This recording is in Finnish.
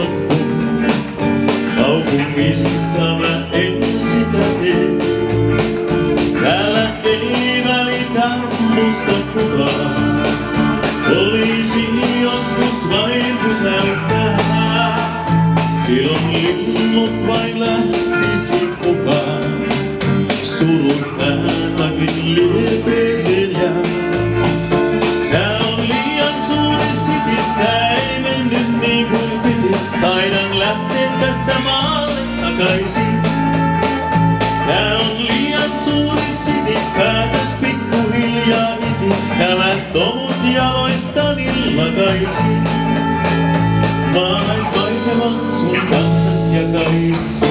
loppu. Kaupungissa mä en sitä tee. Täällä ei välitä musta kukaan. Poliisi joskus vain pysäyttää. Ilon linnut vain lähtisi mukaan. Surun äätäkin liepeeseen jää. Tää on liian suuri city, tää ei mennyt niin kuin piti. Taidan lähteä tästä maalle takaisin. Tää on liian suuri city, päätös pikkuhiljaa iti. Nämä tomut jaloistani lakaisin. Maalaismaiseman sun kanssas jakaisin.